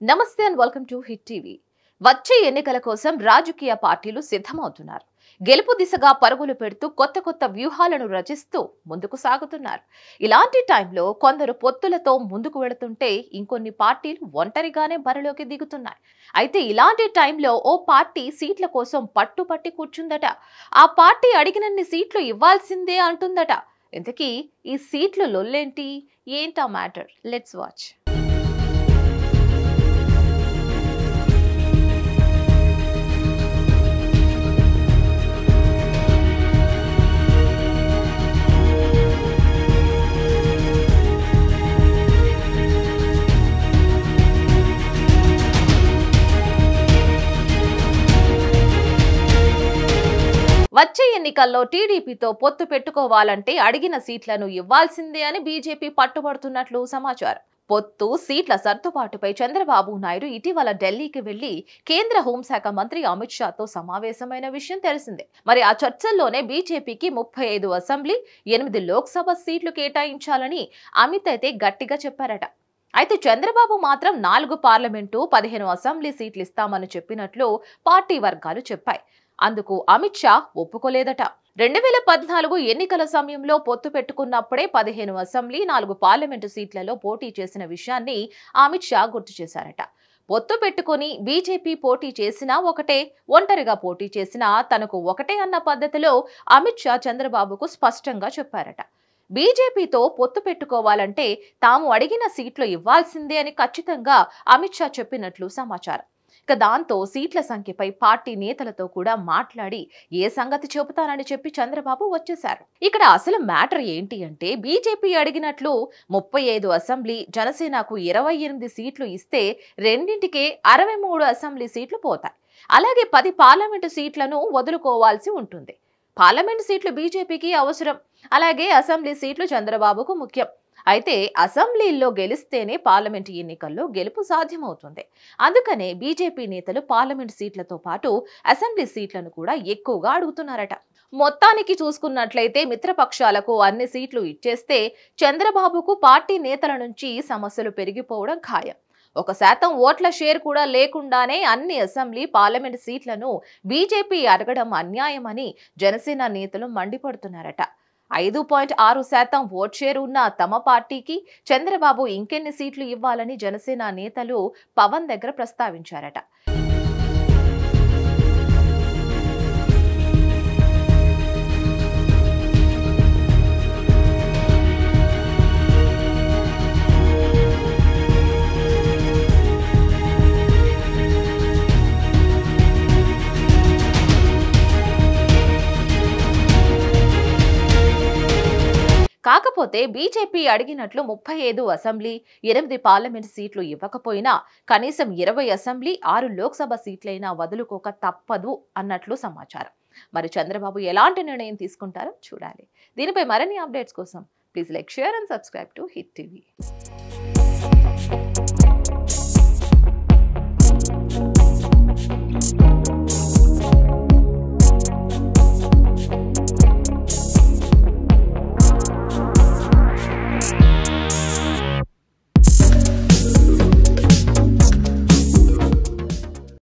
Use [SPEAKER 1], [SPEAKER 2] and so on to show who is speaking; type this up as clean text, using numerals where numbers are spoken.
[SPEAKER 1] నమస్తే and welcome to hit TV. వచ్చే ఎన్నికల కోసం రాజకీయ పార్టీలు సిద్ధమవుతున్నారు. గెలుపు దిశగా పరుగులు పెడుతూ కొత్త వ్యూహాలను రచిస్తూ ముందుకు సాగుతున్నారు. ఇలాంటి టైంలో కొందరు పొత్తులతో ముందుకు వెళుతుంటే ఇంకొన్ని పార్టీలు ఒంటరిగానే బరిలోకి దిగుతున్నాయి. అయితే ఇలాంటి టైంలో ఓ పార్టీ సీట్ల కోసం పట్టుపట్టి కూర్చుందట. ఆ పార్టీ అడిగినన్ని సీట్లు ఇవ్వాల్సిందే అంటుందట. ఇంతకీ ఈ సీట్లు లొల్లేంటి? ఏంటా మ్యాటర్? Let's watch. వచ్చే ఎన్నికల్లో టీడీపీతో పొత్తు పెట్టుకోవాలంటే అడిగిన సీట్లను ఇవ్వాల్సిందే అని బీజేపీ పట్టుబడుతున్నట్లు సమాచారం. పొత్తు సీట్ల సర్దుబాటుపై చంద్రబాబు నాయుడు ఇటీవల ఢిల్లీకి వెళ్లి కేంద్ర హోంశాఖ మంత్రి అమిత్ షాతో సమావేశమైన విషయం తెలిసిందే. మరి ఆ చర్చల్లోనే బీజేపీకి 35 అసెంబ్లీ, 8 లోక్సభ సీట్లు కేటాయించాలని అమిత్ అయితే గట్టిగా చెప్పారట. అయితే చంద్రబాబు మాత్రం 4 పార్లమెంటు, 15 అసెంబ్లీ సీట్లు ఇస్తామని చెప్పినట్లు పార్టీ వర్గాలు చెప్పాయి. అందుకు అమిత్ షా ఒప్పుకోలేదట. 2014 ఎన్నికల సమయంలో పొత్తు పెట్టుకున్నప్పుడే 15 అసెంబ్లీ, 4 పార్లమెంటు సీట్లలో పోటీ చేసిన విషయాన్ని అమిత్ షా గుర్తు చేశారట. పొత్తు పెట్టుకుని బీజేపీ పోటీ చేసినా ఒకటే, ఒంటరిగా పోటీ చేసినా తనకు ఒకటే అన్న పద్ధతిలో అమిత్ షా చంద్రబాబుకు స్పష్టంగా చెప్పారట. బీజేపీతో పొత్తు పెట్టుకోవాలంటే తాము అడిగిన సీట్లు ఇవ్వాల్సిందే అని ఖచ్చితంగా అమిత్ షా చెప్పినట్లు సమాచారం. ఇక దాంతో సీట్ల సంఖ్యపై పార్టీ నేతలతో కూడా మాట్లాడి ఏ సంగతి చెబుతానని చెప్పి చంద్రబాబు వచ్చేశారు. ఇక్కడ అసలు మ్యాటర్ ఏంటి అంటే, బీజేపీ అడిగినట్లు 35 అసెంబ్లీ, జనసేనకు 28 సీట్లు ఇస్తే రెండింటికే 63 అసెంబ్లీ సీట్లు పోతాయి. అలాగే 10 పార్లమెంటు సీట్లను వదులుకోవాల్సి ఉంటుంది. పార్లమెంటు సీట్లు బీజేపీకి అవసరం, అలాగే అసెంబ్లీ సీట్లు చంద్రబాబుకు ముఖ్యం. అయితే అసెంబ్లీల్లో గెలిస్తేనే పార్లమెంటు ఎన్నికల్లో గెలుపు సాధ్యమవుతుంది. అందుకనే బీజేపీ నేతలు పార్లమెంటు సీట్లతో పాటు అసెంబ్లీ సీట్లను కూడా ఎక్కువగా అడుగుతున్నారట. మొత్తానికి చూసుకున్నట్లయితే మిత్రపక్షాలకు అన్ని సీట్లు ఇచ్చేస్తే చంద్రబాబుకు పార్టీ నేతల నుంచి సమస్యలు పెరిగిపోవడం ఖాయం. 1% ఓట్ల షేర్ కూడా లేకుండానే అన్ని అసెంబ్లీ, పార్లమెంటు సీట్లను బీజేపీ అడగడం అన్యాయమని జనసేన నేతలు మండిపడుతున్నారట. 5.6% ఓట్ షేర్ ఉన్న తమ పార్టీకి చంద్రబాబు ఇంకెన్ని సీట్లు ఇవ్వాలని జనసేన నేతలు పవన్ దగ్గర ప్రస్తావించారట. కాకపోతే బీజేపీ అడిగినట్లు 35 అసెంబ్లీ, 8 పార్లమెంట్ సీట్లు ఇవ్వకపోయినా కనీసం 20 అసెంబ్లీ, 6 లోక్సభ సీట్లైనా వదులుకోక తప్పదు అన్నట్లు సమాచారం. మరి చంద్రబాబు ఎలాంటి నిర్ణయం తీసుకుంటారో చూడాలి. దీనిపై మరిన్ని అప్డేట్స్ కోసం please like, share and subscribe to hit TV.